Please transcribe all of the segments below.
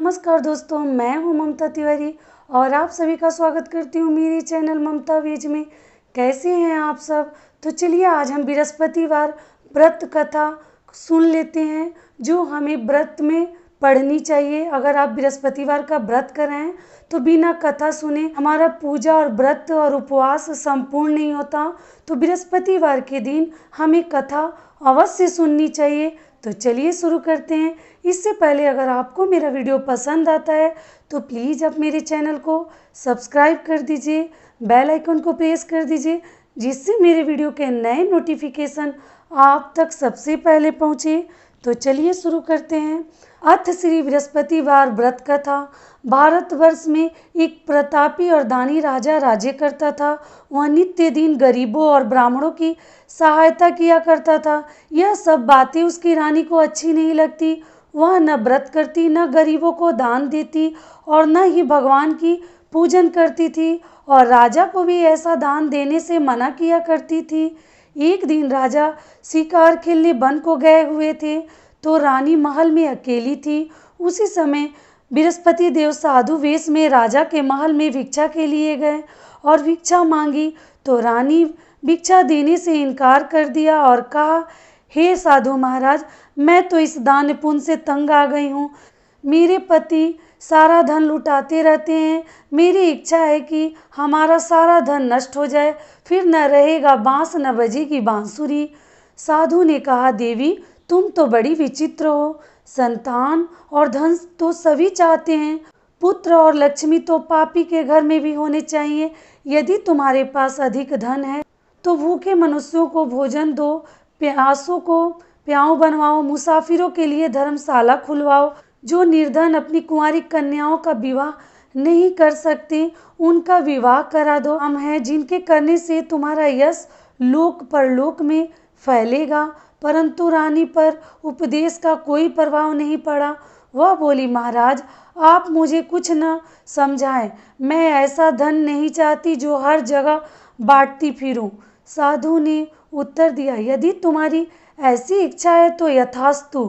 नमस्कार दोस्तों, मैं हूं ममता तिवारी और आप सभी का स्वागत करती हूं मेरे चैनल ममता वेज में। कैसे हैं आप सब? तो चलिए आज हम बृहस्पतिवार व्रत कथा सुन लेते हैं जो हमें व्रत में पढ़नी चाहिए। अगर आप बृहस्पतिवार का व्रत कर रहे हैं तो बिना कथा सुने हमारा पूजा और व्रत और उपवास संपूर्ण नहीं होता। तो बृहस्पतिवार के दिन हमें कथा अवश्य सुननी चाहिए। तो चलिए शुरू करते हैं। इससे पहले अगर आपको मेरा वीडियो पसंद आता है तो प्लीज़ आप मेरे चैनल को सब्सक्राइब कर दीजिए, बेल आइकन को प्रेस कर दीजिए, जिससे मेरे वीडियो के नए नोटिफिकेशन आप तक सबसे पहले पहुँचे। तो चलिए शुरू करते हैं। अथ श्री बृहस्पतिवार व्रत कथा। भारतवर्ष में एक प्रतापी और दानी राजा राज्य करता था। वह नित्य दिन गरीबों और ब्राह्मणों की सहायता किया करता था। यह सब बातें उसकी रानी को अच्छी नहीं लगती। वह न व्रत करती, न गरीबों को दान देती और न ही भगवान की पूजन करती थी, और राजा को भी ऐसा दान देने से मना किया करती थी। एक दिन राजा शिकार खेलने वन को गए हुए थे तो रानी महल में अकेली थी। उसी समय बृहस्पति देव साधु वेश में राजा के महल में भिक्षा के लिए गए और भिक्षा मांगी तो रानी भिक्षा देने से इनकार कर दिया और कहा, हे साधु महाराज, मैं तो इस दान पुण्य से तंग आ गई हूँ। मेरे पति सारा धन लुटाते रहते हैं। मेरी इच्छा है कि हमारा सारा धन नष्ट हो जाए, फिर न रहेगा बांस न बजेगी बांसुरी। साधु ने कहा, देवी तुम तो बड़ी विचित्र हो। संतान और धन तो सभी चाहते हैं, पुत्र और लक्ष्मी तो पापी के घर में भी होने चाहिए। यदि तुम्हारे पास अधिक धन है तो भूखे मनुष्यों को भोजन दो, प्यासों को प्याऊ बनवाओ, मुसाफिरों के लिए धर्मशाला खुलवाओ। जो निर्धन अपनी कुंवारी कन्याओं का विवाह नहीं कर सकते उनका विवाह करा दो। हम हैं जिनके करने से तुम्हारा यश लोक परलोक में फैलेगा। परंतु रानी पर उपदेश का कोई प्रभाव नहीं पड़ा। वह बोली, महाराज आप मुझे कुछ न समझाएं, मैं ऐसा धन नहीं चाहती जो हर जगह बांटती फिरूं। साधु ने उत्तर दिया, यदि तुम्हारी ऐसी इच्छा है तो यथास्तु,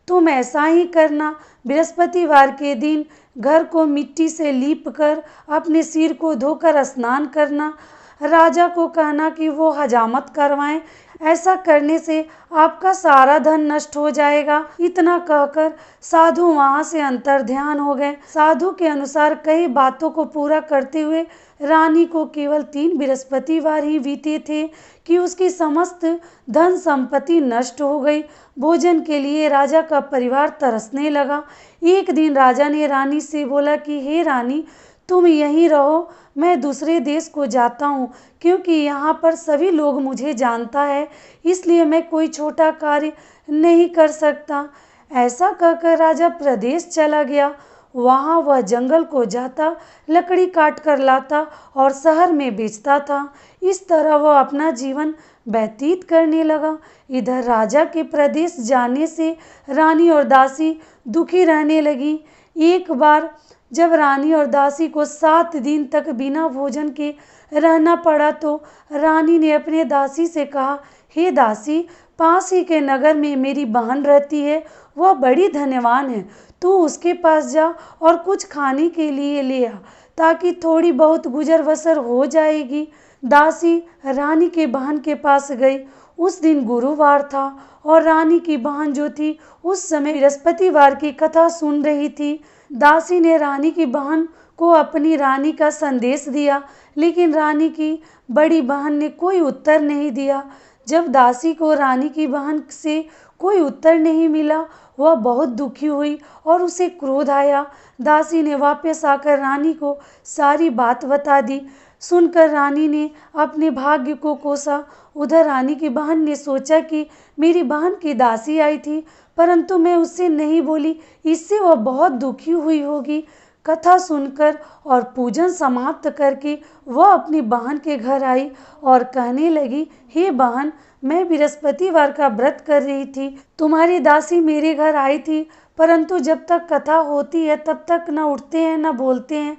तुम ऐसा ही करना। बृहस्पतिवार के दिन घर को मिट्टी से लीप कर अपने सिर को धोकर स्नान करना। राजा को कहना कि वो हजामत करवाएं। ऐसा करने से आपका सारा धन नष्ट हो जाएगा। इतना कहकर साधु वहां से अंतर्ध्यान हो गए। साधु के अनुसार कई बातों को पूरा करते हुए रानी को केवल 3 बृहस्पतिवार ही बीते थे कि उसकी समस्त धन संपत्ति नष्ट हो गई। भोजन के लिए राजा का परिवार तरसने लगा। एक दिन राजा ने रानी से बोला कि हे रानी, तुम यहीं रहो, मैं दूसरे देश को जाता हूँ, क्योंकि यहाँ पर सभी लोग मुझे जानता है, इसलिए मैं कोई छोटा कार्य नहीं कर सकता। ऐसा कहकर राजा प्रदेश चला गया। वहाँ वह जंगल को जाता, लकड़ी काट कर लाता और शहर में बेचता था। इस तरह वह अपना जीवन व्यतीत करने लगा। इधर राजा के प्रदेश जाने से रानी और दासी दुखी रहने लगी। एक बार जब रानी और दासी को 7 दिन तक बिना भोजन के रहना पड़ा तो रानी ने अपने दासी से कहा, हे दासी, पास ही के नगर में मेरी बहन रहती है, वह बड़ी धनवान है। तू उसके पास जा और कुछ खाने के लिए ले आ, ताकि थोड़ी बहुत गुजर बसर हो जाएगी। दासी रानी के बहन के पास गई। उस दिन गुरुवार था और रानी की बहन जो थी उस समय बृहस्पतिवार की कथा सुन रही थी। दासी ने रानी की बहन को अपनी रानी का संदेश दिया, लेकिन रानी की बड़ी बहन ने कोई उत्तर नहीं दिया। जब दासी को रानी की बहन से कोई उत्तर नहीं मिला, वह बहुत दुखी हुई और उसे क्रोध आया। दासी ने वापस आकर रानी को सारी बात बता दी। सुनकर रानी ने अपने भाग्य को कोसा। उधर रानी की बहन ने सोचा कि मेरी बहन की दासी आई थी, परंतु मैं उससे नहीं बोली, इससे वह बहुत दुखी हुई होगी। कथा सुनकर और पूजन समाप्त करके वह अपनी बहन के घर आई और कहने लगी, हे बहन, मैं बृहस्पतिवार का व्रत कर रही थी। तुम्हारी दासी मेरे घर आई थी, परंतु जब तक कथा होती है तब तक न उठते हैं न बोलते हैं,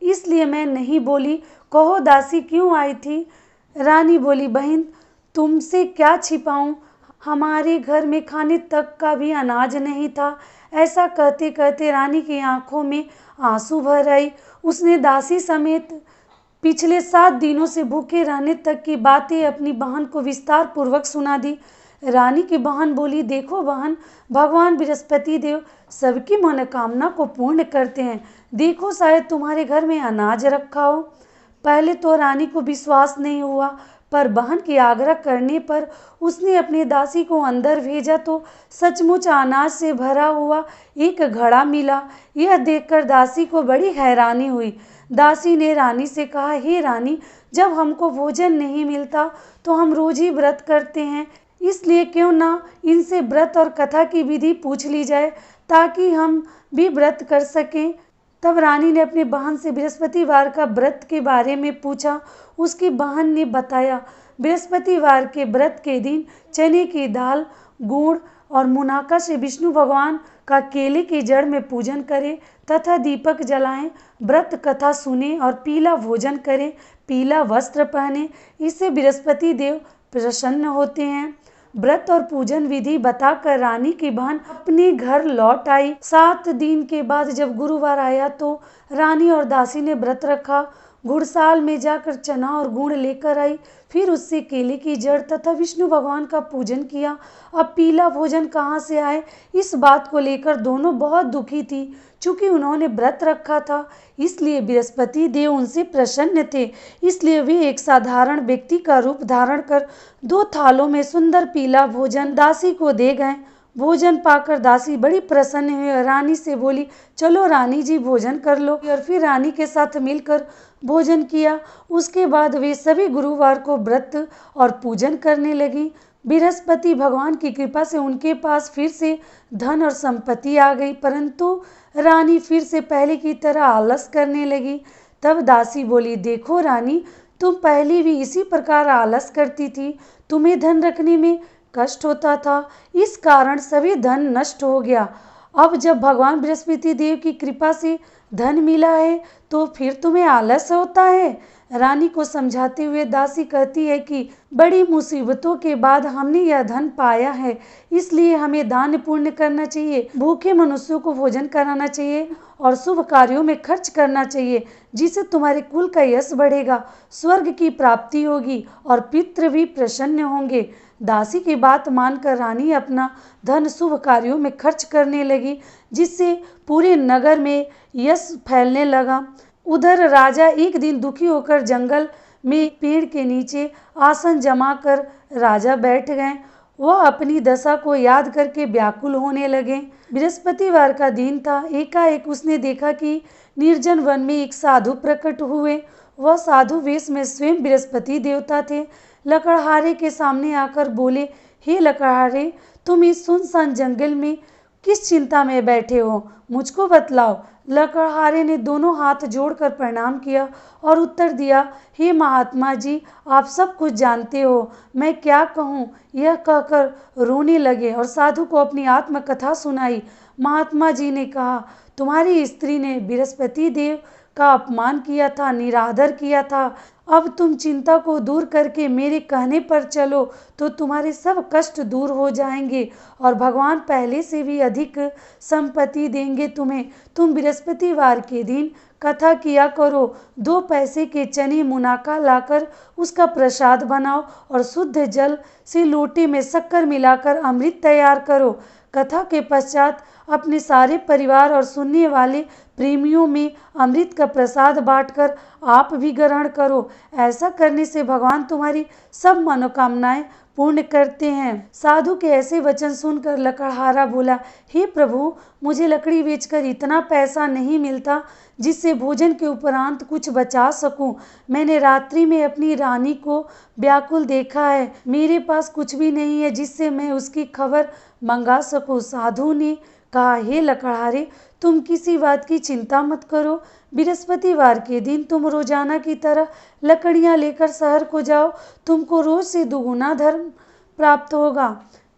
इसलिए मैं नहीं बोली। कहो दासी क्यों आई थी? रानी बोली, बहन तुमसे क्या छिपाऊं, हमारे घर में खाने तक का भी अनाज नहीं था। ऐसा कहते कहते रानी की आंखों में आंसू भर आई। उसने दासी समेत पिछले 7 दिनों से भूखे रहने तक की बातें अपनी बहन को विस्तार पूर्वक सुना दी। रानी की बहन बोली, देखो बहन, भगवान बृहस्पति देव सबकी मनोकामना को पूर्ण करते हैं। देखो शायद तुम्हारे घर में अनाज रखा हो। पहले तो रानी को विश्वास नहीं हुआ, पर बहन की आग्रह करने पर उसने अपने दासी को अंदर भेजा तो सचमुच अनाज से भरा हुआ एक घड़ा मिला। यह देखकर दासी को बड़ी हैरानी हुई। दासी ने रानी से कहा, हे रानी, जब हमको भोजन नहीं मिलता तो हम रोज ही व्रत करते हैं, इसलिए क्यों ना इनसे व्रत और कथा की विधि पूछ ली जाए ताकि हम भी व्रत कर सकें। तब रानी ने अपनी बहन से बृहस्पतिवार का व्रत के बारे में पूछा। उसकी बहन ने बताया, बृहस्पतिवार के व्रत के दिन चने की दाल, गुड़ और मुनाका से विष्णु भगवान का केले की जड़ में पूजन करें तथा दीपक जलाएं, व्रत कथा सुने और पीला भोजन करें, पीला वस्त्र पहने। इससे बृहस्पति देव प्रसन्न होते हैं। व्रत और पूजन विधि बताकर रानी की बहन अपने घर लौट आई। 7 दिन के बाद जब गुरुवार आया तो रानी और दासी ने व्रत रखा। घुड़साल में जाकर चना और गुड़ लेकर आई, फिर उससे केले की जड़ तथा विष्णु भगवान का पूजन किया। अब पीला भोजन कहाँ से आए, इस बात को लेकर दोनों बहुत दुखी थी। चूंकि उन्होंने व्रत रखा था, इसलिए बृहस्पति देव उनसे प्रसन्न थे। इसलिए वे एक साधारण व्यक्ति का रूप धारण कर 2 थालों में सुंदर पीला भोजन दासी को दे गए। भोजन पाकर दासी बड़ी प्रसन्न हुई और रानी से बोली, चलो रानी जी भोजन कर लो। और फिर रानी के साथ मिलकर भोजन किया। उसके बाद वे सभी गुरुवार को व्रत और पूजन करने लगी। बृहस्पति भगवान की कृपा से उनके पास फिर से धन और संपत्ति आ गई, परंतु रानी फिर से पहले की तरह आलस करने लगी। तब दासी बोली, देखो रानी, तुम पहले भी इसी प्रकार आलस करती थी, तुम्हें धन रखने में कष्ट होता था, इस कारण सभी धन नष्ट हो गया। अब जब भगवान बृहस्पति देव की कृपा से धन मिला है तो फिर तुम्हें आलस होता है। रानी को समझाते हुए दासी कहती है कि बड़ी मुसीबतों के बाद हमने यह धन पाया है, इसलिए हमें दान पुण्य करना चाहिए, भूखे मनुष्यों को भोजन कराना चाहिए और शुभ कार्यों में खर्च करना चाहिए, जिससे तुम्हारे कुल का यश बढ़ेगा, स्वर्ग की प्राप्ति होगी और पितृ भी प्रसन्न होंगे। दासी की बात मानकर रानी अपना धन शुभ कार्यों में खर्च करने लगी, जिससे पूरे नगर में यश फैलने लगा। उधर राजा एक दिन दुखी होकर जंगल में पेड़ के नीचे आसन जमा कर राजा बैठ गए। वह अपनी दशा को याद करके व्याकुल होने लगे। बृहस्पतिवार का दिन था। एकाएक उसने देखा कि निर्जन वन में एक साधु प्रकट हुए। वह साधु वेश में स्वयं बृहस्पति देवता थे। लकड़हारे के सामने आकर बोले, हे लकड़हारे, तुम इस सुनसान जंगल में किस चिंता में बैठे हो, मुझको बतलाओ। लकड़हारे ने दोनों हाथ जोड़कर प्रणाम किया और उत्तर दिया, हे महात्मा जी, आप सब कुछ जानते हो, मैं क्या कहूँ। यह कहकर रोने लगे और साधु को अपनी आत्मकथा सुनाई। महात्मा जी ने कहा, तुम्हारी स्त्री ने बृहस्पति देव का अपमान किया था, निरादर किया था। अब तुम चिंता को दूर करके मेरे कहने पर चलो तो तुम्हारे सब कष्ट दूर हो जाएंगे और भगवान पहले से भी अधिक संपत्ति देंगे तुम्हें। तुम बृहस्पतिवार के दिन कथा किया करो। 2 पैसे के चने मुनाका लाकर उसका प्रसाद बनाओ और शुद्ध जल से लोटे में शक्कर मिलाकर अमृत तैयार करो। कथा के पश्चात अपने सारे परिवार और सुनने वाले प्रेमियों में अमृत का प्रसाद बांटकर आप भी ग्रहण करो। ऐसा करने से भगवान तुम्हारी सब मनोकामनाएं पूर्ण करते हैं। साधु के ऐसे वचन सुनकर लकड़हारा बोला, हे प्रभु, मुझे लकड़ी बेचकर इतना पैसा नहीं मिलता जिससे भोजन के उपरांत कुछ बचा सकूं। मैंने रात्रि में अपनी रानी को व्याकुल देखा है, मेरे पास कुछ भी नहीं है जिससे मैं उसकी खबर मंगा सकूं। साधु ने कहा, हे लकड़हारे, तुम किसी बात की चिंता मत करो। बृहस्पतिवार के दिन तुम रोजाना की तरह लकड़ियां लेकर शहर को जाओ। तुमको रोज से दुगुना धर्म प्राप्त होगा,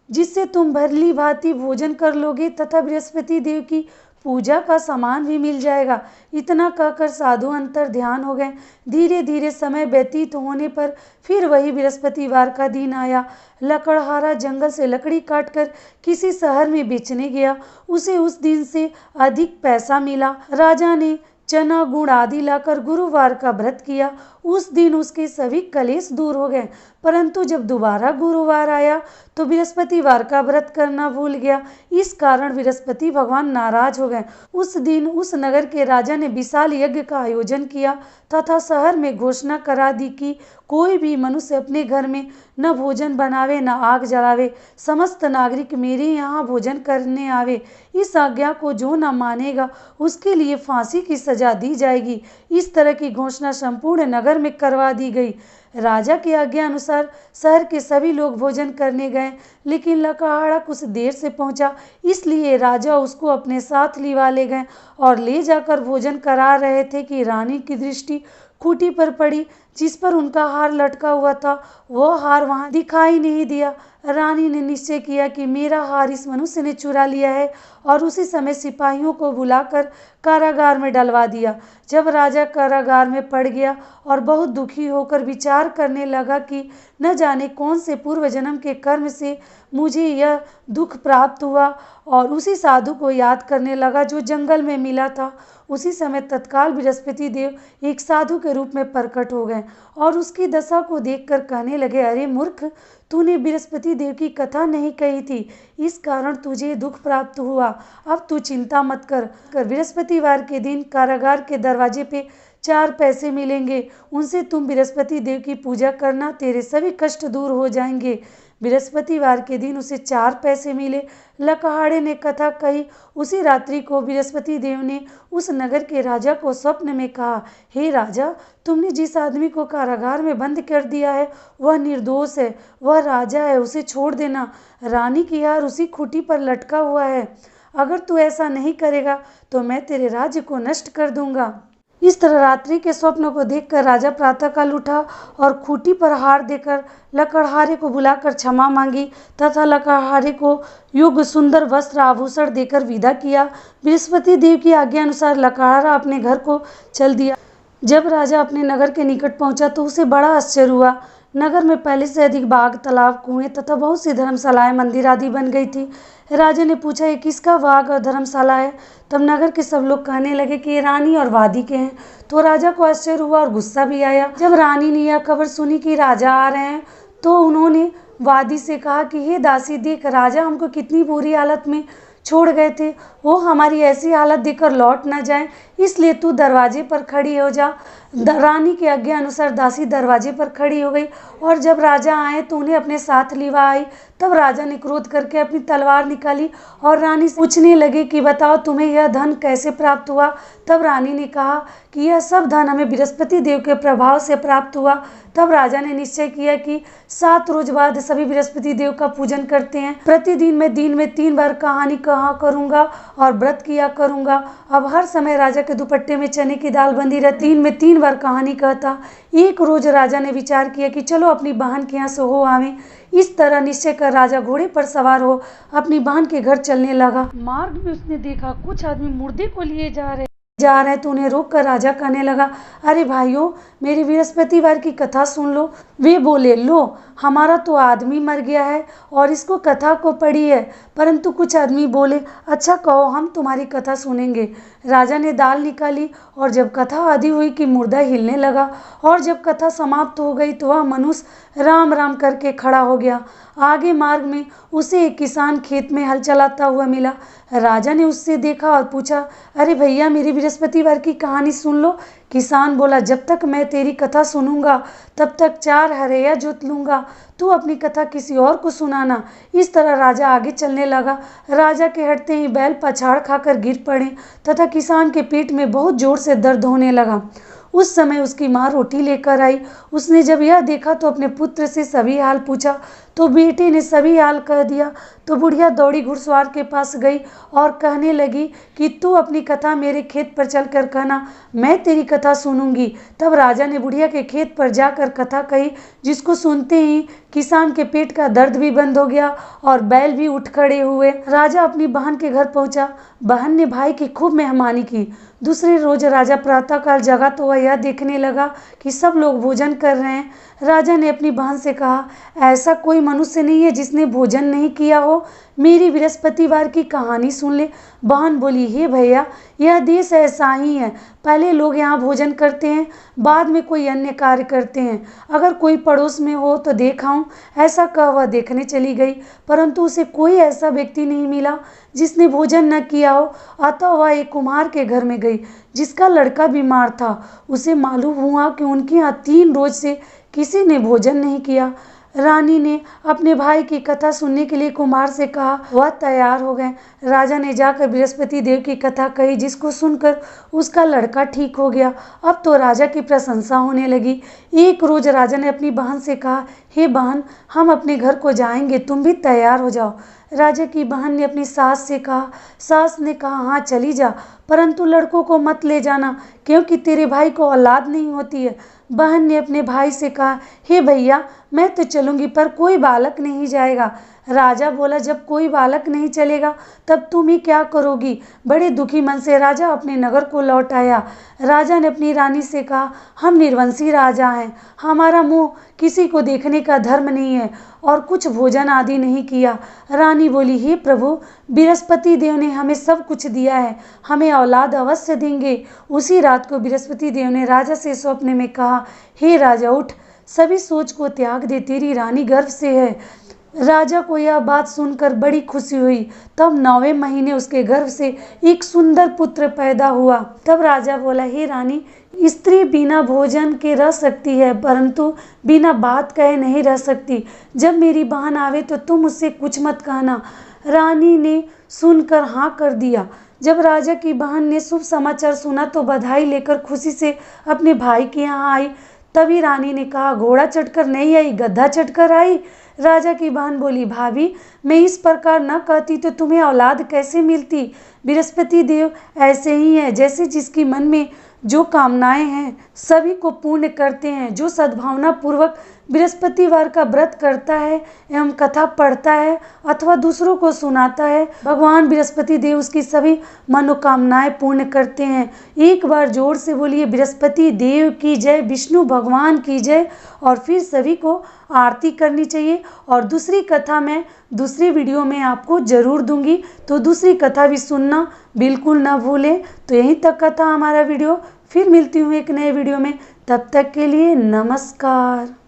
जिससे तुम भली भांति भोजन कर लोगे तथा बृहस्पति देव की पूजा का सामान भी मिल जाएगा। इतना कहकर साधु अंतर ध्यान हो गए। धीरे धीरे समय व्यतीत होने पर फिर वही बृहस्पतिवार का दिन आया। लकड़हारा जंगल से लकड़ी काटकर किसी शहर में बेचने गया। उसे उस दिन से अधिक पैसा मिला। राजा ने चना गुड़ आदि लाकर गुरुवार का व्रत किया। उस दिन उसके सभी कलेश दूर हो गए। परंतु जब दोबारा गुरुवार आया तो बृहस्पतिवार का व्रत करना भूल गया। इस कारण बृहस्पति भगवान नाराज हो गए। उस दिन उस नगर के राजा ने विशाल यज्ञ का आयोजन किया तथा शहर में घोषणा करा दी कि कोई भी मनुष्य अपने घर में न भोजन बनावे न आग जलावे। समस्त नागरिक मेरे यहाँ भोजन करने आवे। इस आज्ञा को जो न मानेगा उसके लिए फांसी की सजा दी जाएगी। इस तरह की घोषणा संपूर्ण नगर में करवा दी गई। राजा की आज्ञा अनुसार शहर के सभी लोग भोजन करने गए, लेकिन लकड़हारा कुछ देर से पहुंचा, इसलिए राजा उसको अपने साथ लिवा ले गए और ले जाकर भोजन करा रहे थे कि रानी की दृष्टि खूंटी पर पड़ी जिस पर उनका हार लटका हुआ था। वह हार वहां दिखाई नहीं दिया। रानी ने निश्चय किया कि मेरा हार इस मनुष्य ने चुरा लिया है और उसी समय सिपाहियों को बुलाकर कारागार में डलवा दिया। जब राजा कारागार में पड़ गया और बहुत दुखी होकर विचार करने लगा कि न जाने कौन से पूर्व जन्म के कर्म से मुझे यह दुख प्राप्त हुआ, और उसी साधु को याद करने लगा जो जंगल में मिला था। उसी समय तत्काल बृहस्पति देव एक साधु के रूप में प्रकट हो गए और उसकी दशा को देखकर कहने लगे, अरे मूर्ख, तूने बृहस्पति देव की कथा नहीं कही थी, इस कारण तुझे दुख प्राप्त हुआ। अब तू चिंता मत कर। बृहस्पतिवार के दिन कारागार के दरवाजे पे 4 पैसे मिलेंगे, उनसे तुम बृहस्पति देव की पूजा करना, तेरे सभी कष्ट दूर हो जाएंगे। बृहस्पतिवार के दिन उसे 4 पैसे मिले। लकड़हारे ने कथा कही। उसी रात्रि को बृहस्पति देव ने उस नगर के राजा को स्वप्न में कहा, हे राजा, तुमने जिस आदमी को कारागार में बंद कर दिया है वह निर्दोष है, वह राजा है, उसे छोड़ देना। रानी की हार उसी खूंटी पर लटका हुआ है। अगर तू ऐसा नहीं करेगा तो मैं तेरे राज्य को नष्ट कर दूंगा। इस तरह रात्रि के स्वप्न को देखकर राजा प्रातःकाल उठा और खूंटी पर हार देकर लकड़हारे को बुलाकर क्षमा मांगी तथा लकड़हारे को योग्य सुंदर वस्त्र आभूषण देकर विदा किया। बृहस्पति देव की आज्ञा अनुसार लकड़हारा अपने घर को चल दिया। जब राजा अपने नगर के निकट पहुंचा तो उसे बड़ा आश्चर्य हुआ। नगर में पहले से अधिक बाग, तालाब, कुएं तथा बहुत सी धर्मशालाएं, मंदिर आदि बन गई थी। राजा ने पूछा, ये किसका बाग और धर्मशाला है? तब नगर के सब लोग कहने लगे कि ये रानी और वादी के हैं। तो राजा को आश्चर्य हुआ और गुस्सा भी आया। जब रानी ने यह खबर सुनी कि राजा आ रहे हैं तो उन्होंने वादी से कहा कि हे दासी, देख, राजा हमको कितनी बुरी हालत में छोड़ गए थे, वो हमारी ऐसी हालत देखकर लौट न जाए, इसलिए तू दरवाजे पर खड़ी हो जा। रानी की आज्ञा अनुसार दासी दरवाजे पर खड़ी हो गई और जब राजा आए तो उन्हें अपने साथ लिवा आई। तब राजा ने क्रोध करके अपनी तलवार निकाली और रानी से पूछने लगे कि बताओ, तुम्हें यह धन कैसे प्राप्त हुआ? तब रानी ने कहा कि यह सब धन हमें बृहस्पति देव के प्रभाव से प्राप्त हुआ। तब राजा ने निश्चय किया कि 7 रोज बाद सभी बृहस्पति देव का पूजन करते हैं। प्रतिदिन मैं दिन में 3 बार कहानी कहा करूंगा और व्रत किया करूंगा। अब हर समय राजा के दुपट्टे में चने की दाल बंधी रहती। दिन में 3 बार कहानी कहता। एक रोज राजा ने विचार किया कि चलो अपनी बहन के यहाँ से हो आवे। इस तरह निश्चय कर राजा घोड़े पर सवार हो अपनी बहन के घर चलने लगा। मार्ग में उसने देखा कुछ आदमी मुर्दे को लिए जा रहे तो उन्हें रोककर राजा कहने लगा, अरे भाइयों, मेरी बृहस्पतिवार की कथा सुन लो। वे बोले, लो, हमारा तो आदमी मर गया है और इसको कथा को पढ़ी है। परंतु कुछ आदमी बोले, अच्छा कहो, हम तुम्हारी कथा सुनेंगे। राजा ने दाल निकाली और जब कथा आदि हुई कि मुर्दा हिलने लगा और जब कथा समाप्त हो गई तो वह मनुष्य राम राम करके खड़ा हो गया। आगे मार्ग में उसे एक किसान खेत में हल चलाता हुआ मिला। राजा ने उससे देखा और पूछा, अरे भैया, मेरी बृहस्पतिवार की कहानी सुन लो। किसान बोला, जब तक मैं तेरी कथा सुनूंगा तब तक 4 हरैया जोत लूंगा, तू अपनी कथा किसी और को सुनाना। इस तरह राजा आगे चलने लगा। राजा के हटते ही बैल पछाड़ खाकर गिर पड़े तथा किसान के पेट में बहुत जोर से दर्द होने लगा। उस समय उसकी माँ रोटी लेकर आई। उसने जब यह देखा तो अपने पुत्र से सभी हाल पूछा तो बेटे ने सभी हाल कह दिया। तो बुढ़िया दौड़ी घुड़सवार के पास गई और कहने लगी कि तू अपनी कथा मेरे खेत पर चलकर कहना, मैं तेरी कथा सुनूंगी। तब राजा ने बुढ़िया के खेत पर जाकर कथा कही, जिसको सुनते ही किसान के पेट का दर्द भी बंद हो गया और बैल भी उठ खड़े हुए। राजा अपनी बहन के घर पहुंचा। बहन ने भाई की खूब मेहमानी की। दूसरे रोज राजा प्रातःकाल जगा तो वह यह देखने लगा कि सब लोग भोजन कर रहे हैं। राजा ने अपनी बहन से कहा, ऐसा कोई मनुष्य नहीं है जिसने भोजन नहीं किया हो, मेरी बृहस्पतिवार की कहानी सुन ले। बहन बोली, हे भैया, यह देश ऐसा ही है, पहले लोग यहाँ भोजन करते हैं, बाद में कोई अन्य कार्य करते हैं। अगर कोई पड़ोस में हो तो देखाऊं। ऐसा कह वह देखने चली गई, परंतु उसे कोई ऐसा व्यक्ति नहीं मिला जिसने भोजन न किया हो। अतः वह एक कुम्हार के घर में गई जिसका लड़का बीमार था। उसे मालूम हुआ कि उनके यहाँ 3 रोज से किसी ने भोजन नहीं किया। रानी ने अपने भाई की कथा सुनने के लिए कुम्हार से कहा। वह तैयार हो गए। राजा ने जाकर बृहस्पति देव की कथा कही, जिसको सुनकर उसका लड़का ठीक हो गया। अब तो राजा की प्रशंसा होने लगी। एक रोज राजा ने अपनी बहन से कहा, हे बहन, हम अपने घर को जाएंगे, तुम भी तैयार हो जाओ। राजा की बहन ने अपनी सास से कहा। सास ने कहा, हाँ चली जा, परंतु लड़कों को मत ले जाना, क्योंकि तेरे भाई को औलाद नहीं होती है। बहन ने अपने भाई से कहा, हे भैया, मैं तो चलूंगी, पर कोई बालक नहीं जाएगा। राजा बोला, जब कोई बालक नहीं चलेगा तब तुम ही क्या करोगी। बड़े दुखी मन से राजा अपने नगर को लौट आया। राजा ने अपनी रानी से कहा, हम निर्वंशी राजा हैं, हमारा मुंह किसी को देखने का धर्म नहीं है और कुछ भोजन आदि नहीं किया। रानी बोली, हे प्रभु, बृहस्पति देव ने हमें सब कुछ दिया है, हमें औलाद अवश्य देंगे। उसी रात को बृहस्पति देव ने राजा से स्वप्न में कहा, हे राजा, उठ, सभी सोच को त्याग दे, तेरी रानी गर्भ से है। राजा को यह बात सुनकर बड़ी खुशी हुई। तब 9वें महीने उसके गर्भ से एक सुंदर पुत्र पैदा हुआ। तब राजा बोला, हे रानी, स्त्री बिना भोजन के रह सकती है, परंतु बिना बात कहे नहीं रह सकती। जब मेरी बहन आवे तो तुम उससे कुछ मत कहना। रानी ने सुनकर हाँ कर दिया। जब राजा की बहन ने शुभ समाचार सुना तो बधाई लेकर खुशी से अपने भाई के यहाँ आई। तभी रानी ने कहा, घोड़ा चढ़कर नहीं आई, गधा चढ़कर आई। राजा की बहन बोली, भाभी, मैं इस प्रकार न कहती तो तुम्हें औलाद कैसे मिलती। बृहस्पति देव ऐसे ही है, जैसे जिसकी मन में जो कामनाएं हैं सभी को पूर्ण करते हैं। जो सद्भावना पूर्वक बृहस्पतिवार का व्रत करता है एवं कथा पढ़ता है अथवा दूसरों को सुनाता है, भगवान बृहस्पति देव उसकी सभी मनोकामनाएं पूर्ण करते हैं। एक बार जोर से बोलिए, बृहस्पति देव की जय, विष्णु भगवान की जय। और फिर सभी को आरती करनी चाहिए। और दूसरी कथा मैं दूसरी वीडियो में आपको जरूर दूंगी, तो दूसरी कथा भी सुनना बिल्कुल ना भूलें। तो यहीं तक कथा हमारा वीडियो, फिर मिलती हूँ एक नए वीडियो में। तब तक के लिए नमस्कार।